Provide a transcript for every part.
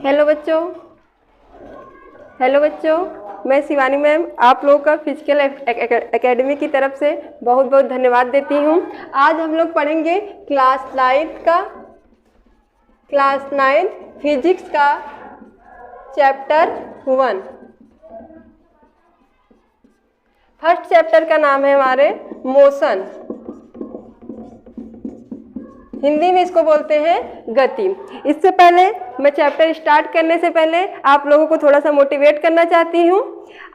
Hello बच्चों। मैं Shivani ma'am आप लोगों का फिजिकल एकेडमी की तरफ से बहुत बहुत धन्यवाद देती हूँ। आज हम लोग पढ़ेंगे क्लास 9 फिजिक्स का चैप्टर 1। फर्स्ट चैप्टर का नाम है हमारे मोशन, हिंदी में इसको बोलते हैं गति। इससे पहले मैं चैप्टर स्टार्ट करने से पहले आप लोगों को थोड़ा सा मोटिवेट करना चाहती हूँ।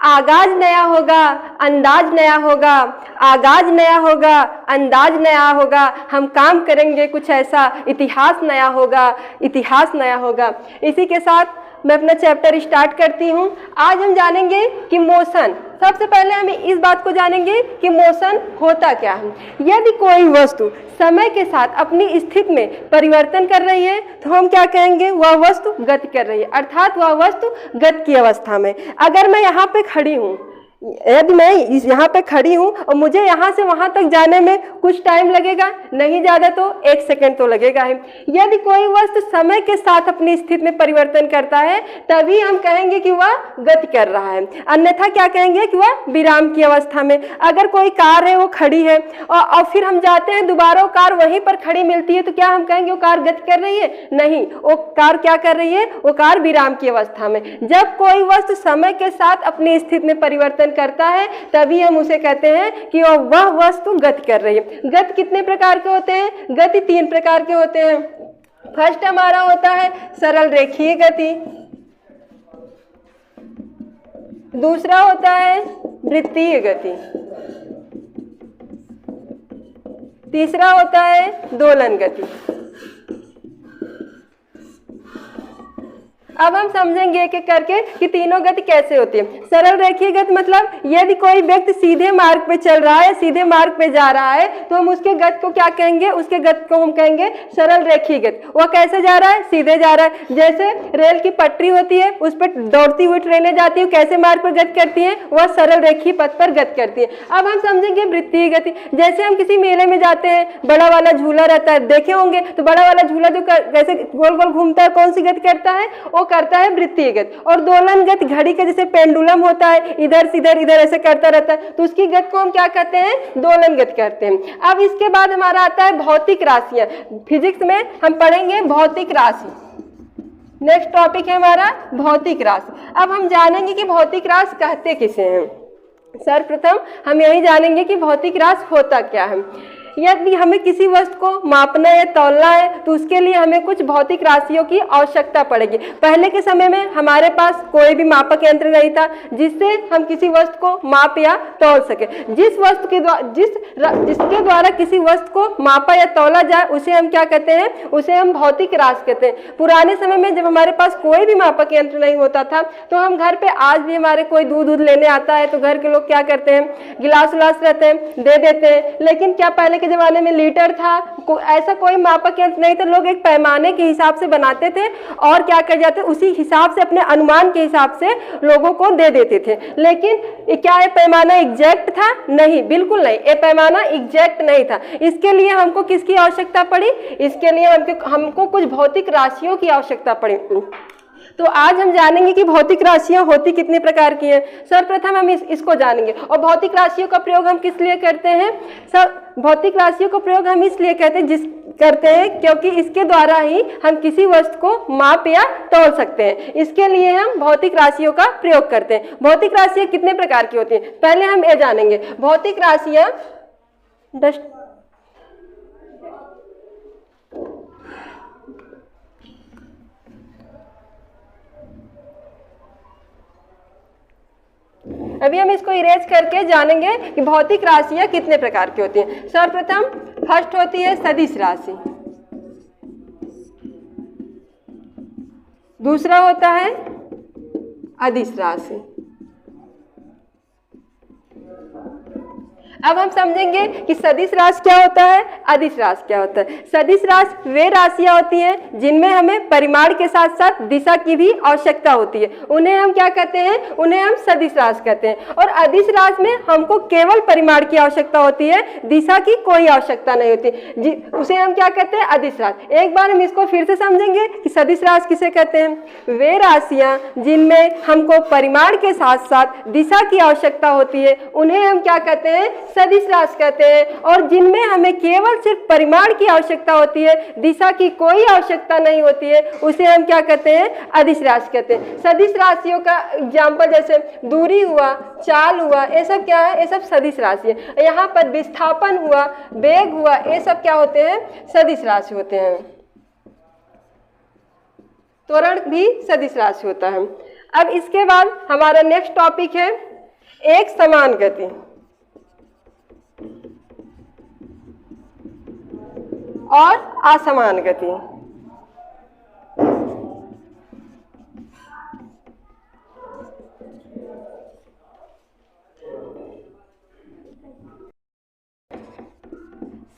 आगाज नया होगा, अंदाज नया होगा, आगाज नया होगा, अंदाज नया होगा, हम काम करेंगे कुछ ऐसा, इतिहास नया होगा। इसी के साथ मैं अपना चैप्टर स्टार्ट करती हूँ। आज हम जानेंगे कि मोशन, सबसे पहले हम इस बात को जानेंगे कि मोशन होता क्या है। यदि कोई वस्तु समय के साथ अपनी स्थिति में परिवर्तन कर रही है तो हम क्या कहेंगे, वह वस्तु गति कर रही है, अर्थात वह वस्तु गति की अवस्था में। अगर मैं यहाँ पे खड़ी हूँ, यदि मैं यहाँ पे खड़ी हूँ और मुझे यहाँ से वहाँ तक जाने में कुछ टाइम लगेगा, नहीं ज़्यादा तो 1 सेकंड तो लगेगा ही। यदि कोई वस्तु समय के साथ अपनी स्थिति में परिवर्तन करता है तभी हम कहेंगे कि वह गति कर रहा है, अन्यथा क्या कहेंगे कि वह विराम की अवस्था में। अगर कोई कार है वो खड़ी है और फिर हम जाते हैं दोबारा, वो कार वहीं पर खड़ी मिलती है तो क्या हम कहेंगे वो कार गति कर रही है? नहीं, वो कार क्या कर रही है, वो कार विराम की अवस्था में। जब कोई वस्तु समय के साथ अपनी स्थिति में परिवर्तन करता है तभी हम उसे कहते हैं कि वह वस्तु गति कर रही है। गति कितने प्रकार के होते हैं? गति 3 प्रकार के होते हैं। फर्स्ट हमारा होता है सरल रेखीय गति, दूसरा होता है वृत्तीय गति, तीसरा होता है दोलन गति। अब हम समझेंगे एक एक करके कि तीनों गति कैसे होती है। सरल रेखीय गति मतलब यदि कोई व्यक्ति सीधे मार्ग पे चल रहा है, सीधे मार्ग पे जा रहा है तो हम उसके गति को क्या कहेंगे, उसके गति को हम कहेंगे सरल रेखीय गति। वह कैसे जा रहा है? सीधे जा रहा है। जैसे रेल की पटरी होती है, उस पर दौड़ती हुई ट्रेनें जाती है, कैसे मार्ग पर गति करती है? वह सरल रेखीय पथ पर गति करती है। अब हम समझेंगे वृत्तीय गति। जैसे हम किसी मेले में जाते हैं, बड़ा वाला झूला रहता है, देखे होंगे, तो बड़ा वाला झूला जो कैसे गोल गोल घूमता है, कौन सी गति करता है? वो करता है वृत्तीय गति। और दोलन गति घड़ी का जैसे पेंडुलम होता है, इधर से इधर ऐसे करता रहता है, तो उसकी गति को हम क्या कहते हैं? दोलन गति कहते हैं। अब इसके बाद हमारा आता है भौतिक राशियां। फिजिक्स में हम पढ़ेंगे भौतिक राशि। नेक्स्ट टॉपिक है हमारा भौतिक राशि। अब हम जानेंगे कि भौतिक राशि कहते किसे हैं। सर्वप्रथम हम यही जानेंगे कि भौतिक राशि होता क्या है। यदि हमें किसी वस्तु को मापना है, तौलना है, तो उसके लिए हमें कुछ भौतिक राशियों की आवश्यकता पड़ेगी। पहले के समय में हमारे पास कोई भी मापक यंत्र नहीं था जिससे हम किसी वस्तु को माप या तौल सके। जिसके द्वारा किसी वस्तु को मापा या तौला जाए उसे हम क्या कहते हैं? उसे हम भौतिक राशि कहते हैं। पुराने समय में जब हमारे पास कोई भी मापक यंत्र नहीं होता था तो हम घर पे, आज भी हमारे कोई दूध लेने आता है तो घर के लोग क्या करते हैं, गिलास उलास रहते हैं, दे देते हैं। लेकिन क्या पहले के जमाने में लीटर था? ऐसा कोई मापक यंत्र नहीं था। लोग एक पैमाने के हिसाब से बनाते थे और क्या कर जाते, उसी हिसाब से, अपने अनुमान के हिसाब से लोगों को दे देते थे। लेकिन क्या ये पैमाना एग्जैक्ट था? नहीं, बिल्कुल नहीं, ये पैमाना एग्जैक्ट नहीं था। इसके लिए हमको किसकी आवश्यकता पड़ी? इसके लिए हमको कुछ भौतिक राशियों की आवश्यकता पड़ी। तो आज हम जानेंगे कि भौतिक राशियां होती कितने प्रकार की हैं। सर्वप्रथम हम इसको जानेंगे। और भौतिक राशियों का प्रयोग हम किस लिए करते हैं? भौतिक राशियों का प्रयोग हम इसलिए करते हैं क्योंकि इसके द्वारा ही हम किसी वस्तु को माप या तौल सकते हैं। इसके लिए हम भौतिक राशियों का प्रयोग करते हैं। भौतिक राशियां कितने प्रकार की होती हैं पहले हम ये जानेंगे। भौतिक राशियां अभी हम इसको इरेज करके जानेंगे कि भौतिक राशियां कितने प्रकार की होती हैं। सर्वप्रथम फर्स्ट होती है सदिश राशि, दूसरा होता है अदिश राशि। अब हम समझेंगे कि सदिश राशि क्या होता है, अदिश राशि क्या होता है। सदिश राशि वे राशियां होती हैं जिनमें हमें परिमाण के साथ साथ दिशा की भी आवश्यकता होती है, उन्हें हम क्या कहते हैं, उन्हें हम सदिश राशि कहते हैं। और अदिश राशि में हमको केवल परिमाण की आवश्यकता होती है, दिशा की कोई आवश्यकता नहीं होती, उसे हम क्या कहते हैं, अदिश राशि। एक बार हम इसको फिर से समझेंगे कि सदिश राशि किसे कहते हैं। वे राशियां जिनमें हमको परिमाण के साथ साथ दिशा की आवश्यकता होती है उन्हें हम क्या कहते हैं, सदिश राशि कहते हैं। और जिनमें हमें केवल सिर्फ परिमाण की आवश्यकता होती है, दिशा की कोई आवश्यकता नहीं होती है, उसे हम क्या कहते हैं, अदिश राशि कहते हैं। सदिश राशियों का एग्जाम्पल जैसे दूरी हुआ, चाल हुआ, ये सब क्या है, ये सब सदिश राशि है। यहाँ पर विस्थापन हुआ, वेग हुआ, ये सब क्या होते हैं, सदिश राशि होते हैं। त्वरण भी सदिश राशि होता है। अब इसके बाद हमारा नेक्स्ट टॉपिक है एक समान गति और असमान गति।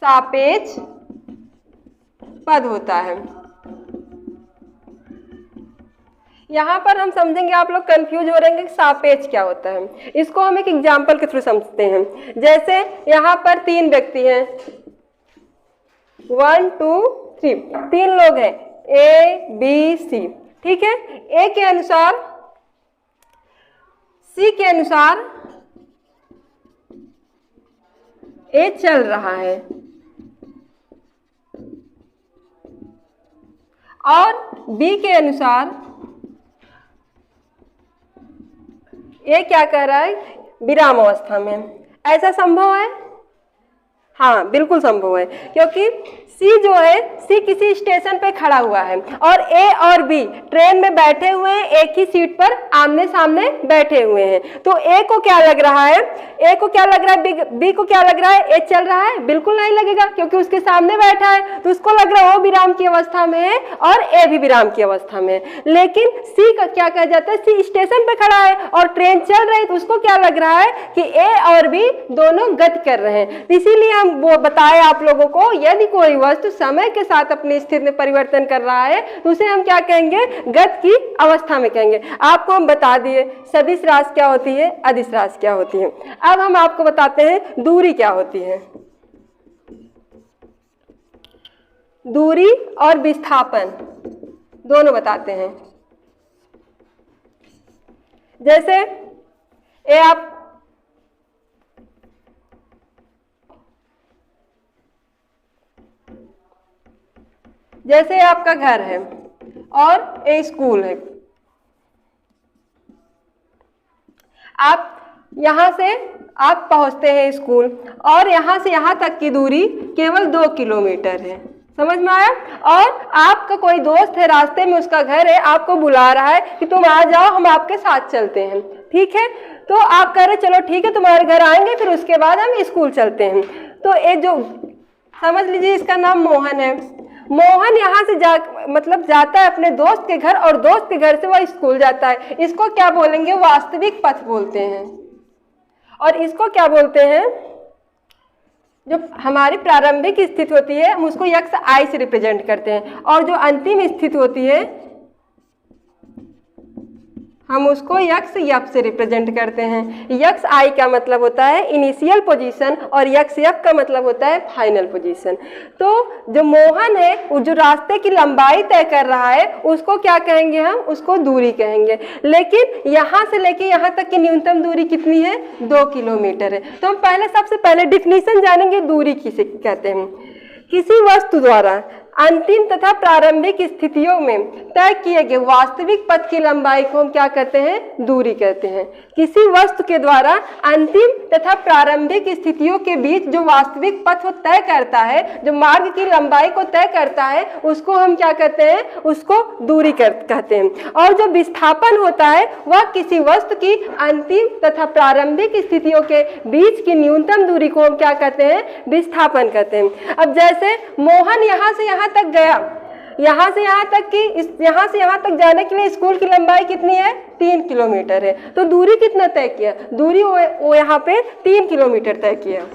सापेक्ष पद होता है। यहाँ पर हम समझेंगे, आप लोग कंफ्यूज हो रहे हैं कि सापेक्ष क्या होता है। इसको हम एक एग्जाम्पल के थ्रू समझते हैं। जैसे यहाँ पर 3 व्यक्ति हैं, 1 2 3, 3 लोग हैं, ए बी सी, ठीक है। ए के अनुसार, सी के अनुसार ए चल रहा है और बी के अनुसार ये क्या कर रहा है, विराम अवस्था में। ऐसा संभव है? हाँ, बिल्कुल संभव है, क्योंकि सी जो है, सी किसी स्टेशन पे खड़ा हुआ है और ए और बी ट्रेन में बैठे हुए हैं, एक ही सीट पर आमने सामने बैठे हुए हैं। तो ए को क्या लग रहा है, ए को क्या लग रहा है, बी को क्या लग रहा है, ए चल रहा है? बिल्कुल नहीं लगेगा, क्योंकि उसके सामने बैठा है, तो उसको लग रहा है वो विराम की अवस्था में है और ए भी विराम की अवस्था में है। लेकिन सी का क्या कहा जाता है, सी स्टेशन पे खड़ा है और ट्रेन चल रही है, तो उसको क्या लग रहा है कि ए और बी दोनों गति कर रहे हैं। इसीलिए हम वो बताए आप लोगों को, यदि कोई वस्तु समय के साथ अपनी स्थिति में परिवर्तन कर रहा है तो उसे हम क्या कहेंगे, गति की अवस्था में कहेंगे। आपको हम बता दिए सदिश राशि क्या होती है, अदिश राशि क्या होती है। अब हम आपको बताते हैं दूरी क्या होती है। दूरी और विस्थापन दोनों बताते हैं। जैसे ये आप जैसे आपका घर है और एक स्कूल है, आप यहां से आप पहुंचते हैं स्कूल और यहां से यहां तक की दूरी केवल 2 किलोमीटर है, समझ में आया। और आपका कोई दोस्त है, रास्ते में उसका घर है, आपको बुला रहा है कि तुम आ जाओ, हम आपके साथ चलते हैं, ठीक है। तो आप कह रहे चलो ठीक है, तुम्हारे घर आएंगे, फिर उसके बाद हम स्कूल चलते हैं। तो ये जो समझ लीजिए, इसका नाम मोहन है। मोहन यहाँ से जाता है अपने दोस्त के घर और दोस्त के घर से वह स्कूल जाता है। इसको क्या बोलेंगे, वास्तविक पथ बोलते हैं। और इसको क्या बोलते हैं, जो हमारी प्रारंभिक स्थिति होती है हम उसको यक्ष आई से रिप्रेजेंट करते हैं, और जो अंतिम स्थिति होती है हम उसको यक्ष यप से रिप्रेजेंट करते हैं। यक्ष आई का मतलब होता है इनिशियल पोजीशन और यक्ष यप का मतलब होता है फाइनल पोजीशन। तो जो मोहन है, वो जो रास्ते की लंबाई तय कर रहा है उसको क्या कहेंगे, हम उसको दूरी कहेंगे। लेकिन यहाँ से लेके यहाँ तक की न्यूनतम दूरी कितनी है, 2 किलोमीटर है। तो हम सबसे पहले डिफिनीशन जानेंगे दूरी किसे कहते हैं। किसी वस्तु द्वारा अंतिम तथा प्रारंभिक स्थितियों में तय किए गए वास्तविक पथ की लंबाई को हम क्या कहते हैं, दूरी कहते हैं। किसी वस्तु के द्वारा अंतिम तथा प्रारंभिक स्थितियों के बीच जो वास्तविक पथ को तय करता है, जो मार्ग की लंबाई को तय करता है, उसको हम क्या कहते हैं, उसको दूरी कहते हैं। और जो विस्थापन होता है वह किसी वस्तु की अंतिम तथा प्रारंभिक स्थितियों के बीच की न्यूनतम दूरी को हम क्या कहते हैं, विस्थापन कहते हैं। अब जैसे मोहन यहाँ से यहाँ तक गया यहाँ से यहाँ तक की यहाँ से यहाँ तक जाने के लिए स्कूल की लंबाई कितनी है? 3 किलोमीटर है। तो दूरी कितना तय किया? दूरी वो यहाँ पे 3 किलोमीटर तय किया,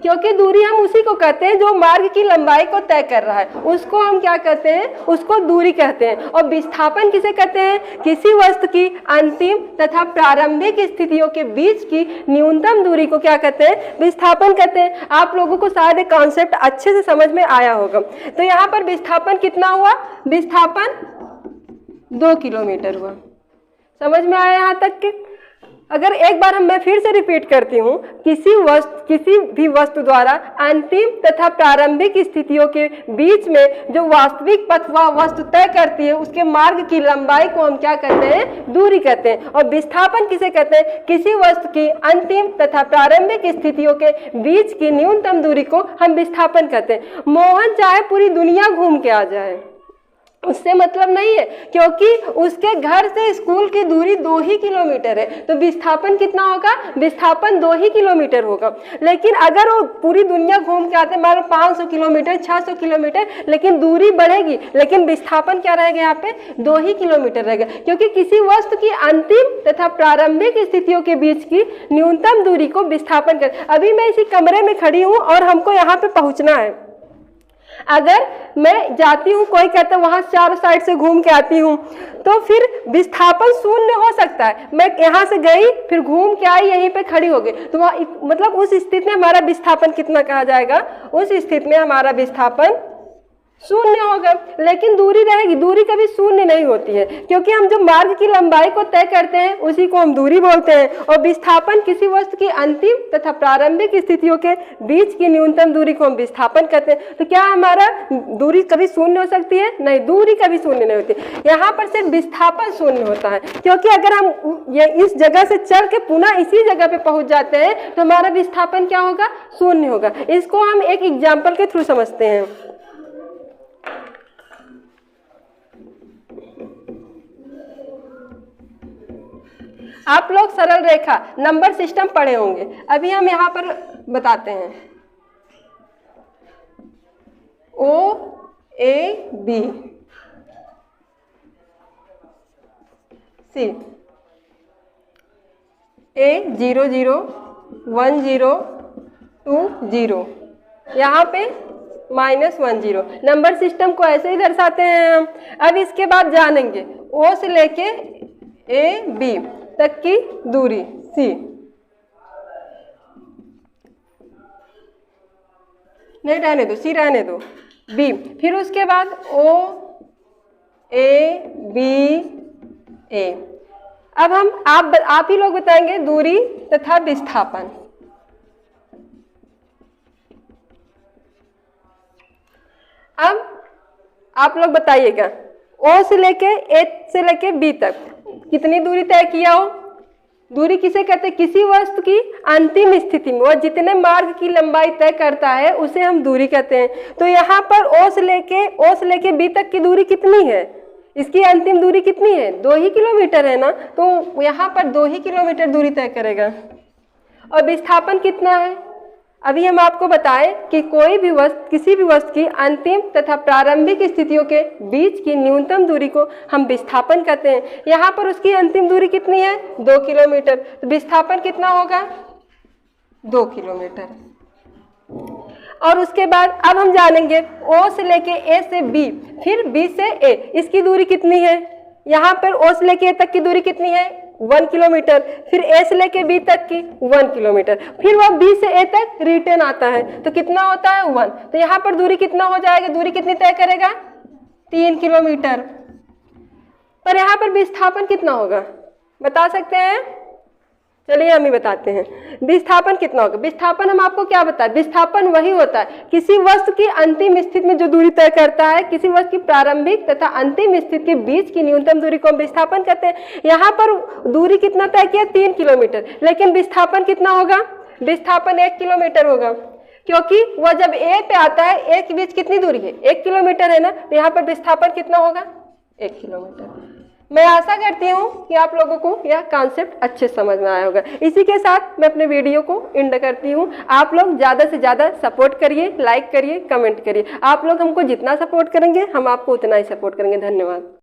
क्योंकि दूरी हम उसी को कहते हैं जो मार्ग की लंबाई को तय कर रहा है, उसको हम क्या कहते हैं? उसको दूरी कहते हैं। और विस्थापन किसे कहते हैं? किसी वस्तु की अंतिम तथा प्रारंभिक स्थितियों के बीच की न्यूनतम दूरी को क्या कहते हैं? विस्थापन कहते हैं। आप लोगों को शायद ये कॉन्सेप्ट अच्छे से समझ में आया होगा। तो यहाँ पर विस्थापन कितना हुआ? विस्थापन 2 किलोमीटर हुआ। समझ में आया यहाँ तक कि? अगर एक बार मैं फिर से रिपीट करती हूँ, किसी भी वस्तु द्वारा अंतिम तथा प्रारंभिक स्थितियों के बीच में जो वास्तविक पथ वह वस्तु तय करती है, उसके मार्ग की लंबाई को हम क्या कहते हैं? दूरी कहते हैं। और विस्थापन किसे कहते हैं? किसी वस्तु की अंतिम तथा प्रारंभिक स्थितियों के बीच की न्यूनतम दूरी को हम विस्थापन कहते हैं। मोहन चाहे पूरी दुनिया घूम के आ जाए, उससे मतलब नहीं है, क्योंकि उसके घर से स्कूल की दूरी 2 ही किलोमीटर है। तो विस्थापन कितना होगा? विस्थापन 2 ही किलोमीटर होगा। लेकिन अगर वो पूरी दुनिया घूम के आते, मान लो 500 किलोमीटर 600 किलोमीटर, लेकिन दूरी बढ़ेगी, लेकिन विस्थापन क्या रहेगा? यहाँ पे 2 ही किलोमीटर रहेगा, क्योंकि किसी वस्तु की अंतिम तथा प्रारंभिक स्थितियों के बीच की न्यूनतम दूरी को विस्थापन कर। अभी मैं इसी कमरे में खड़ी हूँ और हमको यहाँ पे पहुँचना है। अगर मैं जाती हूँ, कोई कहता है वहां चारों साइड से घूम के आती हूँ, तो फिर विस्थापन शून्य हो सकता है। मैं यहाँ से गई, फिर घूम के आई, यहीं पे खड़ी हो गई, तो मतलब उस स्थिति में हमारा विस्थापन कितना कहा जाएगा? उस स्थिति में हमारा विस्थापन शून्य होगा। लेकिन दूरी रहेगी, दूरी कभी शून्य नहीं होती है, क्योंकि हम जो मार्ग की लंबाई को तय करते हैं उसी को हम दूरी बोलते हैं। और विस्थापन किसी वस्तु की अंतिम तथा प्रारंभिक स्थितियों के बीच की न्यूनतम दूरी को हम विस्थापन कहते हैं। तो क्या हमारा दूरी कभी शून्य हो सकती है? नहीं, दूरी कभी शून्य नहीं होती। यहाँ पर सिर्फ विस्थापन शून्य होता है, क्योंकि अगर हम ये इस जगह से चल के पुनः इसी जगह पे पहुंच जाते हैं तो हमारा विस्थापन क्या होगा? शून्य होगा। इसको हम एक एग्जाम्पल के थ्रू समझते हैं। आप लोग सरल रेखा नंबर सिस्टम पढ़े होंगे, अभी हम यहाँ पर बताते हैं। O A B C A 0 0 1 0 2 0, यहाँ पे -1 0। नंबर सिस्टम को ऐसे ही दर्शाते हैं हम। अब इसके बाद जानेंगे O से लेके A B तक की दूरी C। नहीं रहने दो, C रहने दो, B। फिर उसके बाद O A B A। अब हम आप ही लोग बताएंगे दूरी तथा विस्थापन। अब आप लोग बताइएगा O से लेके A से लेके B तक कितनी दूरी तय किया हो? दूरी किसे कहते हैं? किसी वस्तु की अंतिम स्थिति में वह जितने मार्ग की लंबाई तय करता है उसे हम दूरी कहते हैं। तो यहाँ पर O से लेके B तक की दूरी कितनी है? इसकी अंतिम दूरी कितनी है? 2 ही किलोमीटर है ना, तो यहाँ पर 2 ही किलोमीटर दूरी तय करेगा। और विस्थापन कितना है? अभी हम आपको बताएं कि किसी भी वस्तु की अंतिम तथा प्रारंभिक स्थितियों के बीच की न्यूनतम दूरी को हम विस्थापन कहते हैं। यहाँ पर उसकी अंतिम दूरी कितनी है? 2 किलोमीटर। तो विस्थापन कितना होगा? 2 किलोमीटर। और उसके बाद अब हम जानेंगे O से लेके A से B, फिर B से A, इसकी दूरी कितनी है? यहाँ पर O से लेके A तक की दूरी कितनी है? 1 किलोमीटर। फिर A से लेके B तक की 1 किलोमीटर। फिर वह B से A तक रिटर्न आता है, तो कितना होता है? 1। तो यहाँ पर दूरी कितना हो जाएगा? दूरी कितनी तय करेगा? 3 किलोमीटर। पर यहाँ पर विस्थापन कितना होगा, बता सकते हैं? चलिए हम ही बताते हैं। विस्थापन कितना होगा? विस्थापन हम आपको क्या बताएं? विस्थापन वही होता है किसी वस्तु की अंतिम स्थिति में जो दूरी तय करता है, किसी वस्तु की प्रारंभिक तथा अंतिम स्थिति के बीच की न्यूनतम दूरी को हम विस्थापन कहते हैं। यहाँ पर दूरी कितना तय किया? 3 किलोमीटर। लेकिन विस्थापन कितना होगा? विस्थापन 1 किलोमीटर होगा, क्योंकि वह जब A पे आता है, A के बीच कितनी दूरी है? 1 किलोमीटर है ना, तो यहाँ पर विस्थापन कितना होगा? 1 किलोमीटर। मैं आशा करती हूँ कि आप लोगों को यह कॉन्सेप्ट अच्छे समझ में आया होगा। इसी के साथ मैं अपने वीडियो को एंड करती हूँ। आप लोग ज़्यादा से ज़्यादा सपोर्ट करिए, लाइक करिए, कमेंट करिए। आप लोग हमको जितना सपोर्ट करेंगे हम आपको उतना ही सपोर्ट करेंगे। धन्यवाद।